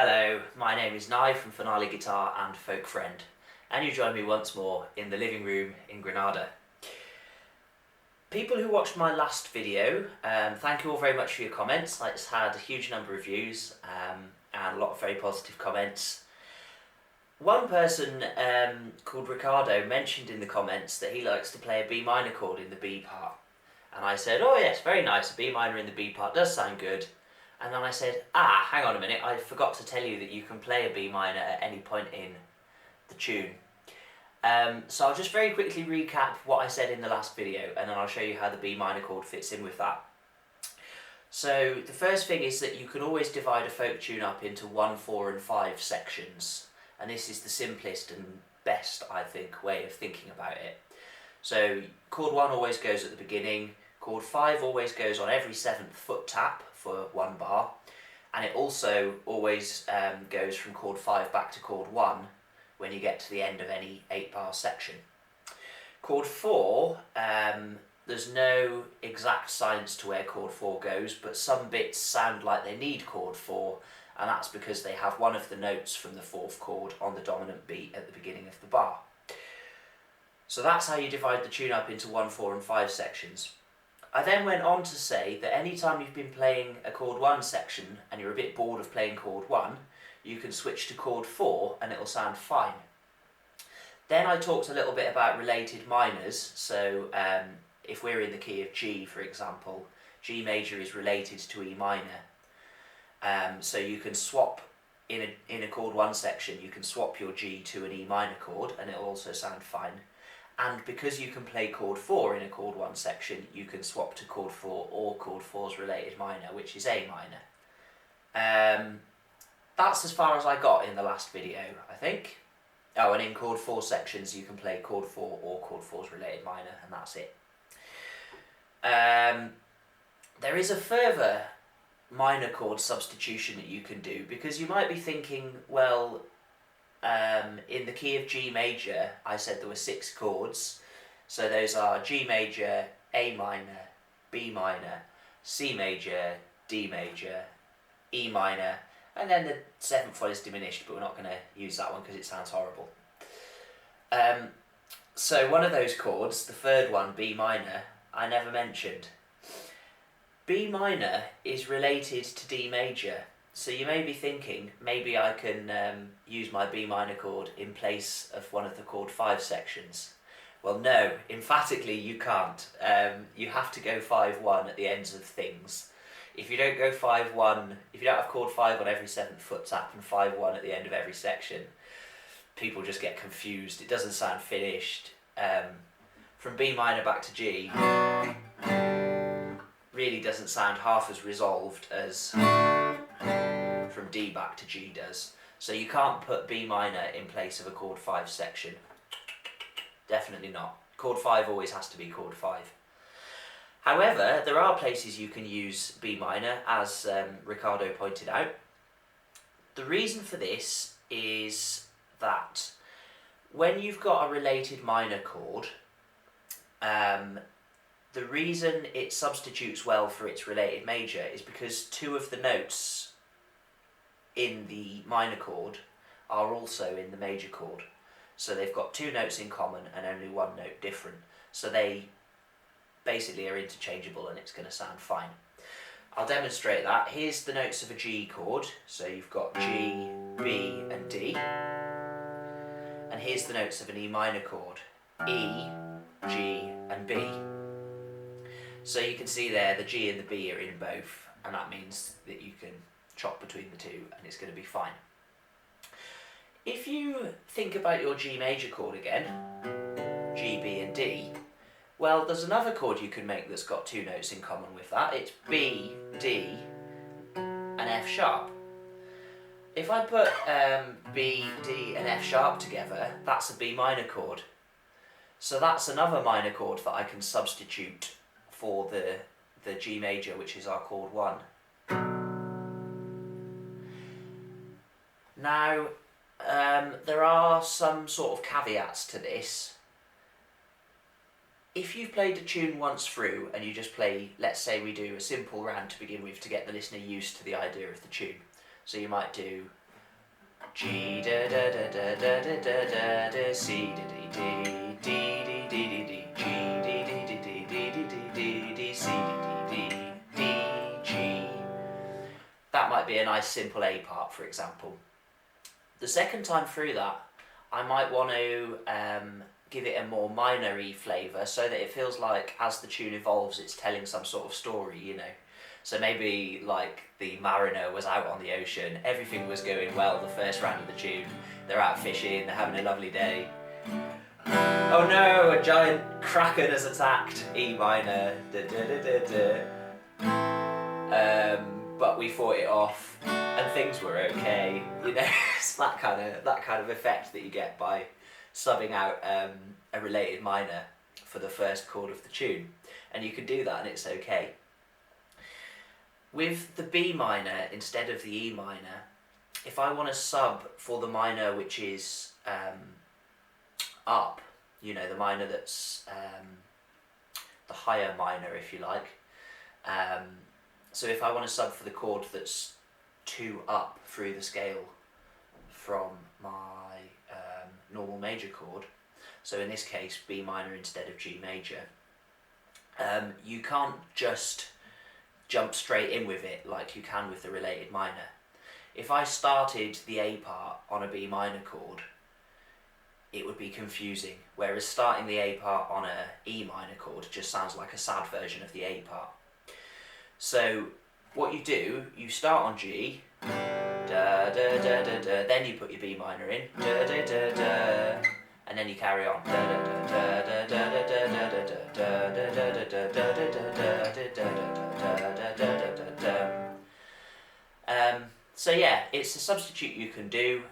Hello, my name is Nye from Finale Guitar and Folk Friend, and you join me once more in the living room in Granada. People who watched my last video, thank you all very much for your comments. It's had a huge number of views and a lot of very positive comments. One person called Ricardo mentioned in the comments that he likes to play a B minor chord in the B part. And I said, oh yes, very nice, a B minor in the B part does sound good. And then I said, hang on a minute, I forgot to tell you that you can play a B minor at any point in the tune. So I'll just very quickly recap what I said in the last video, and then I'll show you how the B minor chord fits in with that. So the first thing is that you can always divide a folk tune up into 1, 4 and 5 sections, and this is the simplest and best, I think, way of thinking about it. So chord 1 always goes at the beginning, chord 5 always goes on every 7th foot tap for 1 bar, and it also always goes from chord 5 back to chord 1 when you get to the end of any 8-bar section. Chord 4, there's no exact science to where chord 4 goes, but some bits sound like they need chord 4, and that's because they have one of the notes from the 4th chord on the dominant beat at the beginning of the bar. So that's how you divide the tune up into 1, 4 and 5 sections. I then went on to say that any time you've been playing a chord 1 section and you're a bit bored of playing chord 1, you can switch to chord 4 and it'll sound fine. Then I talked a little bit about related minors, so if we're in the key of G, for example, G major is related to E minor. So you can swap, in a chord 1 section, you can swap your G to an E minor chord and it'll also sound fine. And because you can play chord 4 in a chord 1 section, you can swap to chord 4 or chord 4's related minor, which is A minor. That's as far as I got in the last video, I think. Oh, and in chord 4 sections you can play chord 4 or chord 4's related minor, and that's it. There is a further minor chord substitution that you can do, because you might be thinking, well, in the key of G major, I said there were 6 chords, so those are G major, A minor, B minor, C major, D major, E minor, and then the 7th one is diminished, but we're not going to use that one because it sounds horrible. So one of those chords, the 3rd one, B minor, I never mentioned. B minor is related to D major. So you may be thinking, maybe I can use my B minor chord in place of one of the chord 5 sections. Well, no, emphatically you can't. You have to go 5-1 at the ends of things. If you don't go 5-1, if you don't have chord 5 on every 7th foot tap and 5-1 at the end of every section, people just get confused. It doesn't sound finished. From B minor back to G really doesn't sound half as resolved as from D back to G does. So you can't put B minor in place of a chord 5 section. Definitely not. Chord 5 always has to be chord 5. However, there are places you can use B minor, as Ricardo pointed out. The reason for this is that when you've got a related minor chord, the reason it substitutes well for its related major is because 2 of the notes in the minor chord are also in the major chord. So they've got 2 notes in common and only 1 note different. So they basically are interchangeable and it's going to sound fine. I'll demonstrate that. Here's the notes of a G chord. So you've got G, B and D. And here's the notes of an E minor chord. E, G and B. So you can see there the G and the B are in both, and that means that you can chop between the 2 and it's going to be fine. If you think about your G major chord again, G, B and D, well, there's another chord you can make that's got 2 notes in common with that. It's B, D and F sharp. If I put B, D and F sharp together, that's a B minor chord. So that's another minor chord that I can substitute for the G major, which is our chord 1. Now, there are some sort of caveats to this. If you've played a tune once through and you just play, let's say we do a simple round to begin with to get the listener used to the idea of the tune. So you might do G da da da da da da da da da, C da D D D D D D D, G D D D D D D D D, C D D D G. That might be a nice simple A part, for example. The second time through that, I might want to give it a more minor-y flavour so that it feels like as the tune evolves it's telling some sort of story, you know. So maybe like the mariner was out on the ocean, everything was going well the first round of the tune, they're out fishing, they're having a lovely day. Oh no, a giant kraken has attacked, E minor, da, da, da, da, da. But we fought it off and things were okay, you know. It's that kind of effect that you get by subbing out a related minor for the first chord of the tune, and you can do that and it's okay. With the B minor instead of the E minor, if I want to sub for the minor which is up, you know, the minor that's the higher minor, if you like, so if I want to sub for the chord that's 2 up through the scale from my normal major chord, so in this case B minor instead of G major, you can't just jump straight in with it like you can with the related minor. If I started the A part on a B minor chord, it would be confusing, whereas starting the A part on a E minor chord just sounds like a sad version of the A part. So what you do, you start on G, da da da da da, then you put your B minor in, da da da da, and then you carry on, da da da da da da da da da da da da da da da da da. So yeah, it's a substitute you can do,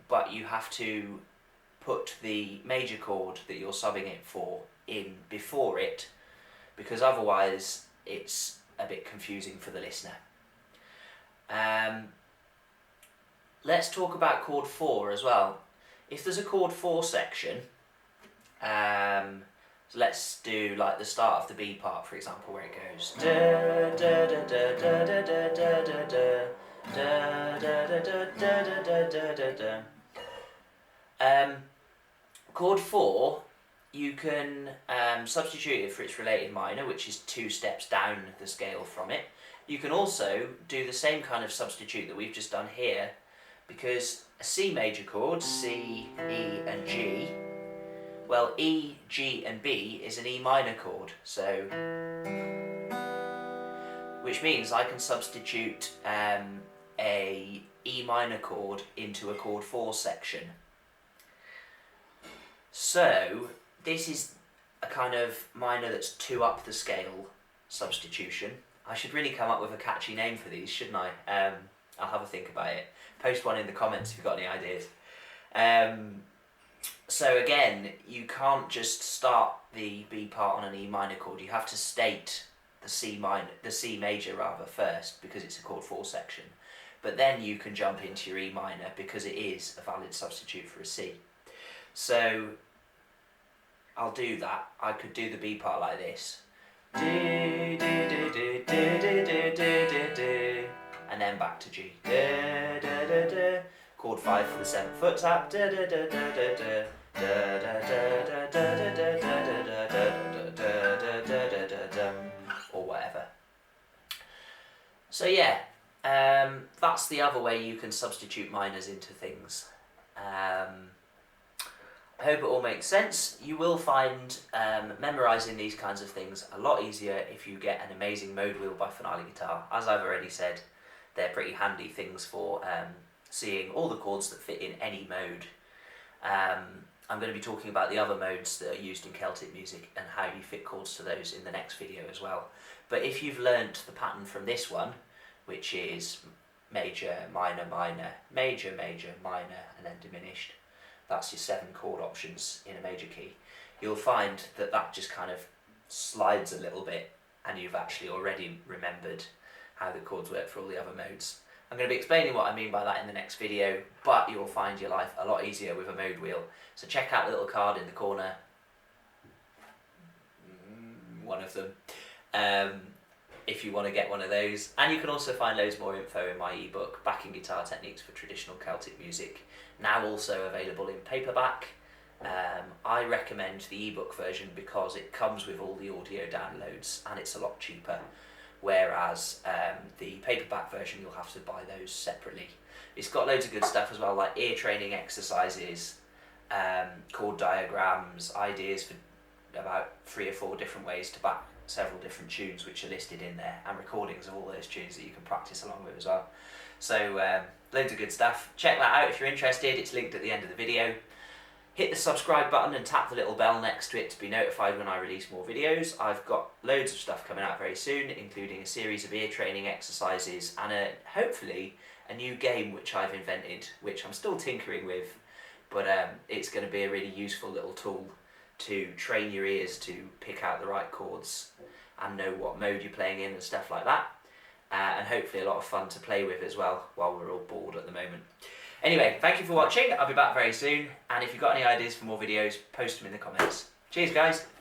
but you have to put the major chord that you're subbing it for in before it, because otherwise it's a bit confusing for the listener. Let's talk about chord 4 as well. If there's a chord 4 section, so let's do like the start of the B part, for example, where it goes da da da da da da da da da da da da da da da da. Chord 4, you can substitute it for its related minor, which is 2 steps down the scale from it. You can also do the same kind of substitute that we've just done here, because a C major chord, C, E and G, well, E, G and B is an E minor chord, so which means I can substitute a E minor chord into a chord 4 section. So this is a kind of minor that's 2 up the scale substitution. I should really come up with a catchy name for these, shouldn't I? I'll have a think about it. Post one in the comments if you've got any ideas. So again, you can't just start the B part on an E minor chord. You have to state the C major rather first, because it's a chord 4 section. But then you can jump into your E minor because it is a valid substitute for a C. So I'll do that. I could do the B part like this, and then back to G, chord 5 for the 7th foot tap, or whatever. So yeah, that's the other way you can substitute minors into things. I hope it all makes sense. You will find memorising these kinds of things a lot easier if you get an amazing mode wheel by Finale Guitar. As I've already said, they're pretty handy things for seeing all the chords that fit in any mode. I'm going to be talking about the other modes that are used in Celtic music and how you fit chords to those in the next video as well. But if you've learnt the pattern from this one, which is major, minor, minor, major, major, minor, and then diminished, that's your 7 chord options in a major key, you'll find that that just kind of slides a little bit and you've actually already remembered how the chords work for all the other modes. I'm going to be explaining what I mean by that in the next video, but you'll find your life a lot easier with a mode wheel. So check out the little card in the corner, one of them, if you want to get one of those. And you can also find loads more info in my ebook, Backing Guitar Techniques for Traditional Celtic Music, now also available in paperback. I recommend the ebook version because it comes with all the audio downloads and it's a lot cheaper, whereas the paperback version you'll have to buy those separately. It's got loads of good stuff as well, like ear training exercises, chord diagrams, ideas for about 3 or 4 different ways to back several different tunes which are listed in there, and recordings of all those tunes that you can practice along with as well. So loads of good stuff. Check that out if you're interested. It's linked at the end of the video. Hit the subscribe button and tap the little bell next to it to be notified when I release more videos. I've got loads of stuff coming out very soon, including a series of ear training exercises and hopefully a new game which I've invented, which I'm still tinkering with, but it's going to be a really useful little tool to train your ears to pick out the right chords and know what mode you're playing in and stuff like that. And hopefully a lot of fun to play with as well while we're all bored at the moment. Anyway, thank you for watching. I'll be back very soon, and if you've got any ideas for more videos, post them in the comments. Cheers guys!